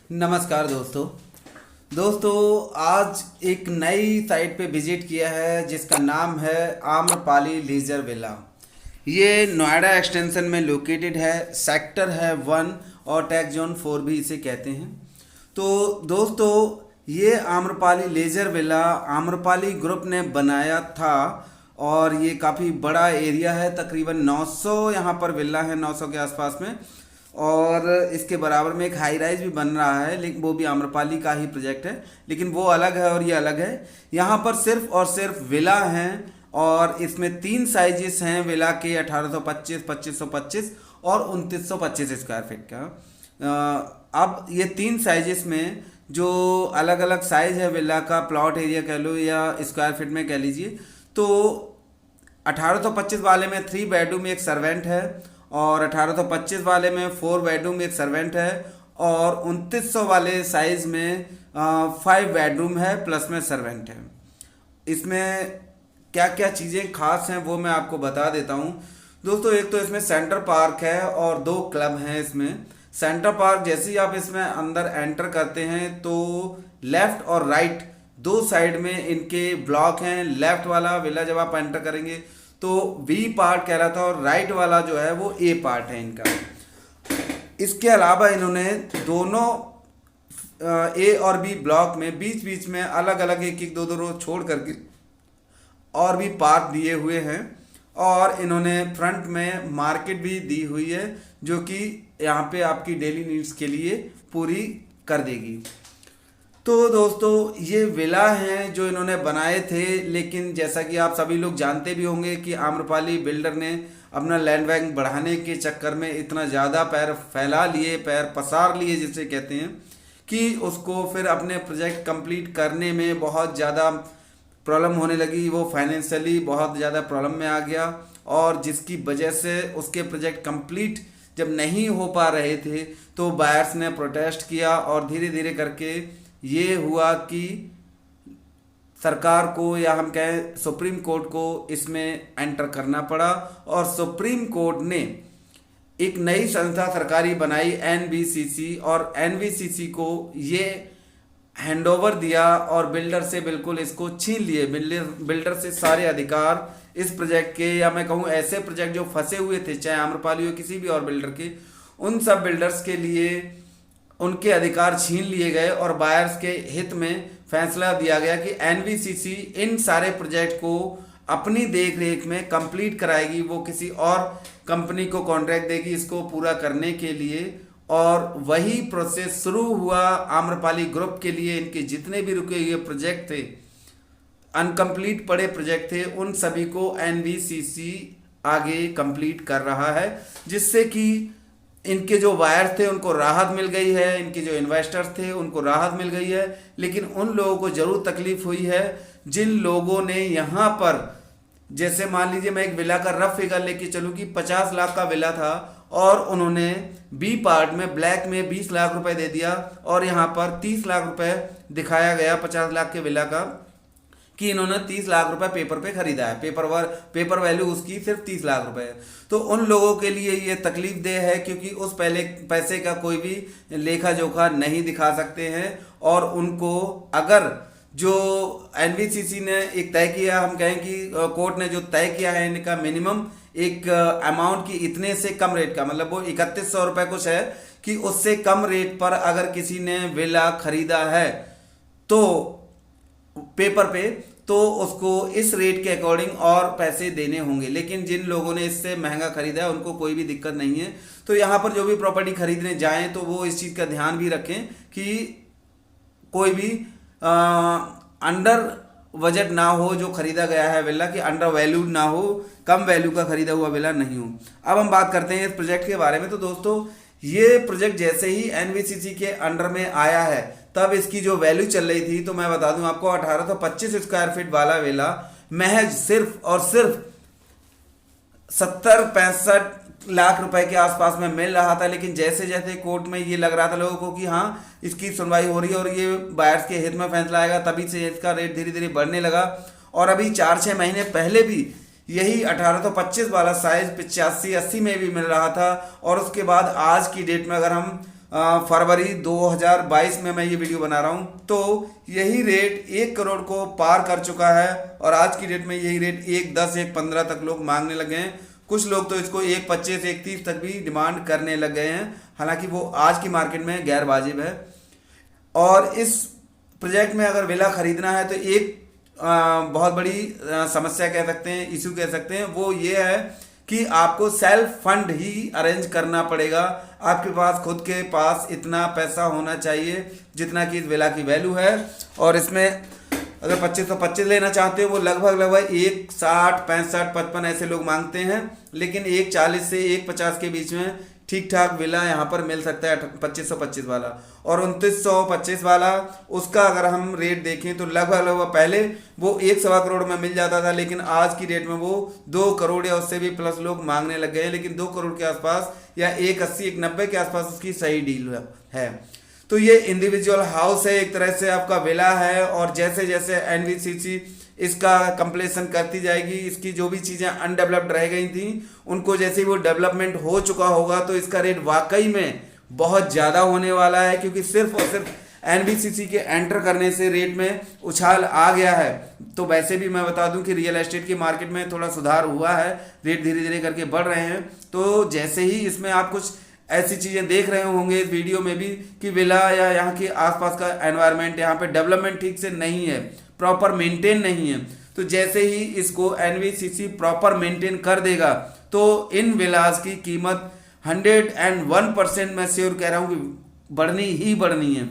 नमस्कार दोस्तों आज एक नई साइट पे विजिट किया है जिसका नाम है आम्रपाली लीजर विला। ये नोएडा एक्सटेंशन में लोकेटेड है। सेक्टर है 1 और टैक्स जोन 4 भी इसे कहते हैं। तो दोस्तों ये Amrapali leisure villa Amrapali group ने बनाया था और ये काफ़ी बड़ा एरिया है। तकरीबन 900 यहाँ पर विला है, 900 के आसपास में। और इसके बराबर में एक हाई राइज भी बन रहा है, लेकिन वो भी आम्रपाली का ही प्रोजेक्ट है, लेकिन वो अलग है और ये अलग है। यहाँ पर सिर्फ और सिर्फ विला हैं और इसमें 3 साइजेस हैं विला के, 1825, 2525 और 2925 स्क्वायर फीट का। अब ये 3 साइजेस में जो अलग अलग साइज है विला का, प्लॉट एरिया कह लो या स्क्वायर फीट में कह लीजिए, तो 1825 वाले में 3 बेडरूम एक सर्वेंट है और 1825 वाले में 4 बेडरूम एक सर्वेंट है और 2900 वाले साइज में 5 बेडरूम है प्लस में सर्वेंट है। इसमें क्या क्या चीज़ें खास हैं वो मैं आपको बता देता हूँ दोस्तों। एक तो इसमें सेंटर पार्क है और 2 क्लब हैं इसमें। सेंटर पार्क जैसे ही आप इसमें अंदर एंटर करते हैं तो लेफ्ट और राइट 2 साइड में इनके ब्लॉक हैं। लेफ्ट वाला विला जब आप एंटर करेंगे तो बी पार्ट कहलाता है और राइट वाला जो है वो ए पार्ट है इनका। इसके अलावा इन्होंने दोनों ए और बी ब्लॉक में बीच बीच में अलग अलग एक एक 2 रो छोड़ करके और भी पार्क दिए हुए हैं और इन्होंने फ्रंट में मार्केट भी दी हुई है जो कि यहाँ पे आपकी डेली नीड्स के लिए पूरी कर देगी। तो दोस्तों ये विला हैं जो इन्होंने बनाए थे, लेकिन जैसा कि आप सभी लोग जानते भी होंगे कि आम्रपाली बिल्डर ने अपना लैंड बैंक बढ़ाने के चक्कर में इतना ज़्यादा पैर फैला लिए, पैर पसार लिए जिसे कहते हैं, कि उसको फिर अपने प्रोजेक्ट कंप्लीट करने में बहुत ज़्यादा प्रॉब्लम होने लगी। वो फाइनेंशियली बहुत ज़्यादा प्रॉब्लम में आ गया और जिसकी वजह से उसके प्रोजेक्ट कंप्लीट जब नहीं हो पा रहे थे तो बायर्स ने प्रोटेस्ट किया और धीरे धीरे करके ये हुआ कि सरकार को या हम कहें सुप्रीम कोर्ट को इसमें एंटर करना पड़ा और सुप्रीम कोर्ट ने एक नई संस्था सरकारी बनाई एनबीसीसी, और एनबीसीसी को ये हैंडओवर दिया और बिल्डर से बिल्कुल इसको छीन लिए। बिल्डर से सारे अधिकार इस प्रोजेक्ट के, या मैं कहूँ ऐसे प्रोजेक्ट जो फंसे हुए थे, चाहे आम्रपाली हो किसी भी और बिल्डर के, उन सब बिल्डर्स के लिए उनके अधिकार छीन लिए गए और बायर्स के हित में फैसला दिया गया कि एनबीसीसी इन सारे प्रोजेक्ट को अपनी देख रेख में कंप्लीट कराएगी। वो किसी और कंपनी को कॉन्ट्रैक्ट देगी इसको पूरा करने के लिए। और वही प्रोसेस शुरू हुआ आम्रपाली ग्रुप के लिए। इनके जितने भी रुके हुए प्रोजेक्ट थे, अनकम्प्लीट पड़े प्रोजेक्ट थे, उन सभी को एनबीसीसी आगे कंप्लीट कर रहा है, जिससे कि इनके जो वायर्स थे उनको राहत मिल गई है, इनके जो इन्वेस्टर्स थे उनको राहत मिल गई है। लेकिन उन लोगों को ज़रूर तकलीफ हुई है जिन लोगों ने यहाँ पर, जैसे मान लीजिए मैं एक विला का रफ फिगर लेके चलूँ कि 50 लाख का विला था और उन्होंने बी पार्ट में ब्लैक में 20 लाख रुपए दे दिया और यहाँ पर 30 लाख रुपए दिखाया गया 50 लाख के विला का, कि इन्होंने 30 लाख रुपए पेपर पे खरीदा है। पेपर वैल्यू उसकी सिर्फ 30 लाख रुपए है। तो उन लोगों के लिए ये तकलीफ देह है क्योंकि उस पहले पैसे का कोई भी लेखा जोखा नहीं दिखा सकते हैं और उनको अगर जो एनबीसीसी ने एक तय किया, हम कहें कि कोर्ट ने जो तय किया है इनका मिनिमम एक अमाउंट की इतने से कम रेट का, मतलब वो 3100 रुपये कुछ है, कि उससे कम रेट पर अगर किसी ने विला खरीदा है तो पेपर पे, तो उसको इस रेट के अकॉर्डिंग और पैसे देने होंगे। लेकिन जिन लोगों ने इससे महंगा खरीदा है उनको कोई भी दिक्कत नहीं है। तो यहाँ पर जो भी प्रॉपर्टी खरीदने जाएं तो वो इस चीज़ का ध्यान भी रखें कि कोई भी अंडर बजट ना हो जो खरीदा गया है विला, कि अंडर वैल्यूड ना हो, कम वैल्यू का खरीदा हुआ विला नहीं हो। अब हम बात करते हैं इस प्रोजेक्ट के बारे में। तो दोस्तों ये प्रोजेक्ट जैसे ही एनबीसीसी के अंडर में आया है तब इसकी जो वैल्यू चल रही थी, तो मैं बता दूं आपको 1825 स्क्वायर फीट वाला विला महज सिर्फ और सिर्फ 70-65 लाख रुपए के आसपास में मिल रहा था। लेकिन जैसे जैसे कोर्ट में ये लग रहा था लोगों को कि हाँ इसकी सुनवाई हो रही है और ये बायर्स के हित में फैसला आएगा, तभी से इसका रेट धीरे धीरे बढ़ने लगा। और अभी 4-6 महीने पहले भी यही 1825 वाला साइज 85-80 में भी मिल रहा था। और उसके बाद आज की डेट में अगर हम फरवरी 2022 में मैं ये वीडियो बना रहा हूँ, तो यही रेट 1 करोड़ को पार कर चुका है और आज की डेट में यही रेट 1.10 1.15 तक लोग मांगने लगे हैं। कुछ लोग तो इसको 1.25 1.30 तक भी डिमांड करने लग गए हैं, हालांकि वो आज की मार्केट में गैर वाजिब है। और इस प्रोजेक्ट में अगर विला खरीदना है तो एक बहुत बड़ी समस्या कह सकते हैं, इशू कह सकते हैं, वो ये है कि आपको सेल्फ फंड ही अरेंज करना पड़ेगा। आपके पास खुद के पास इतना पैसा होना चाहिए जितना कि इस विला की वैल्यू है। और इसमें अगर 2525 लेना चाहते हो, वो लगभग 1.60 65 55 ऐसे लोग मांगते हैं, लेकिन 1.40 से 1.50 के बीच में ठीक ठाक विला यहाँ पर मिल सकता है 2525 वाला। और 2925 वाला, उसका अगर हम रेट देखें तो लगभग पहले वो 1.25 करोड़ में मिल जाता था, लेकिन आज की डेट में वो 2 करोड़ या उससे भी प्लस लोग मांगने लग गए हैं। लेकिन 2 करोड़ के आसपास या 1.80 1.90 के आसपास उसकी सही डील है। तो ये इंडिविजुअल हाउस है, एक तरह से आपका विला है। और जैसे जैसे एनवीसीसी इसका कंप्लीशन करती जाएगी, इसकी जो भी चीज़ें अनडेवलप्ड रह गई थी उनको जैसे ही वो डेवलपमेंट हो चुका होगा तो इसका रेट वाकई में बहुत ज़्यादा होने वाला है, क्योंकि सिर्फ और सिर्फ एनवीसीसी के एंटर करने से रेट में उछाल आ गया है। तो वैसे भी मैं बता दूं कि रियल एस्टेट की मार्केट में थोड़ा सुधार हुआ है, रेट धीरे धीरे करके बढ़ रहे हैं। तो जैसे ही इसमें आप कुछ ऐसी चीज़ें देख रहे होंगे इस वीडियो में भी कि विला या यहाँ के आसपास का एनवायरनमेंट, यहाँ पे डेवलपमेंट ठीक से नहीं है, प्रॉपर मेंटेन नहीं है, तो जैसे ही इसको एनवीसीसी प्रॉपर मेंटेन कर देगा तो इन विलास की कीमत 101% मैं श्योर कह रहा हूँ कि बढ़नी ही बढ़नी है।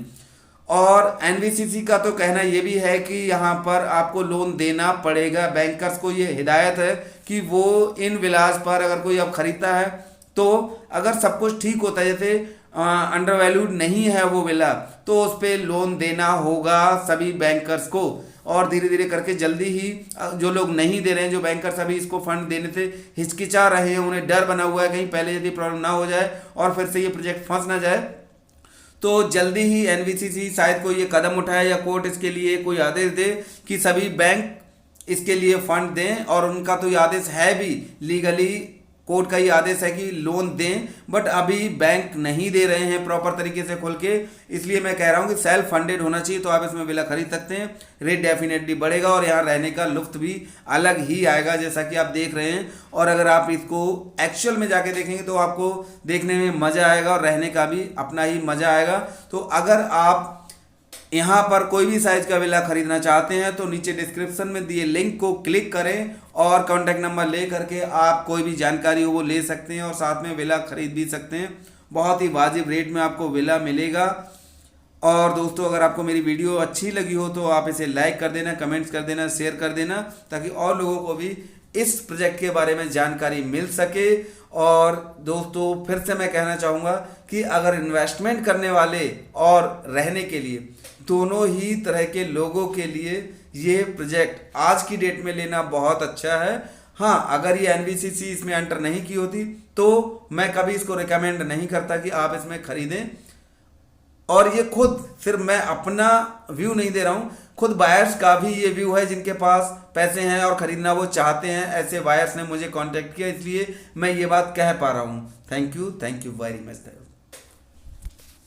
और एनवीसीसी का तो कहना ये भी है कि यहाँ पर आपको लोन देना पड़ेगा। बैंकर्स को ये हिदायत है कि वो इन विलास पर अगर कोई अब खरीदता है तो अगर सब कुछ ठीक होता है, जैसे अंडर वैल्यूड नहीं है वो विला, तो उस पर लोन देना होगा सभी बैंकर्स को। और धीरे धीरे करके जल्दी ही जो लोग नहीं दे रहे हैं, जो बैंकर्स अभी इसको फंड देने से हिचकिचा रहे हैं, उन्हें डर बना हुआ है कहीं पहले यदि प्रॉब्लम ना हो जाए और फिर से ये प्रोजेक्ट फंस ना जाए, तो जल्दी ही एनवीसीसी शायद कोई ये कदम उठाए या कोर्ट इसके लिए कोई आदेश दे कि सभी बैंक इसके लिए फंड दें। और उनका तो ये आदेश है भी, लीगली कोर्ट का ये आदेश है कि लोन दें, बट अभी बैंक नहीं दे रहे हैं प्रॉपर तरीके से खोल के। इसलिए मैं कह रहा हूँ कि सेल्फ फंडेड होना चाहिए, तो आप इसमें विला खरीद सकते हैं। रेट डेफिनेटली बढ़ेगा और यहाँ रहने का लुत्फ भी अलग ही आएगा, जैसा कि आप देख रहे हैं। और अगर आप इसको एक्चुअल में जाके देखेंगे तो आपको देखने में मज़ा आएगा और रहने का भी अपना ही मज़ा आएगा। तो अगर आप यहाँ पर कोई भी साइज का विला खरीदना चाहते हैं तो नीचे डिस्क्रिप्शन में दिए लिंक को क्लिक करें और कॉन्टैक्ट नंबर ले करके आप कोई भी जानकारी हो वो ले सकते हैं और साथ में विला खरीद भी सकते हैं। बहुत ही वाजिब रेट में आपको विला मिलेगा। और दोस्तों, अगर आपको मेरी वीडियो अच्छी लगी हो तो आप इसे लाइक कर देना, कमेंट्स कर देना, शेयर कर देना, ताकि और लोगों को भी इस प्रोजेक्ट के बारे में जानकारी मिल सके। और दोस्तों, फिर से मैं कहना चाहूँगा कि अगर इन्वेस्टमेंट करने वाले और रहने के लिए, दोनों ही तरह के लोगों के लिए ये प्रोजेक्ट आज की डेट में लेना बहुत अच्छा है। हाँ, अगर ये एनवीसीसी इसमें एंटर नहीं की होती तो मैं कभी इसको रिकमेंड नहीं करता कि आप इसमें खरीदें। और ये खुद सिर्फ मैं अपना व्यू नहीं दे रहा हूँ, खुद बायर्स का भी ये व्यू है जिनके पास पैसे हैं और खरीदना वो चाहते हैं। ऐसे बायर्स ने मुझे कांटेक्ट किया, इसलिए मैं ये बात कह पा रहा हूँ। Thank you very much.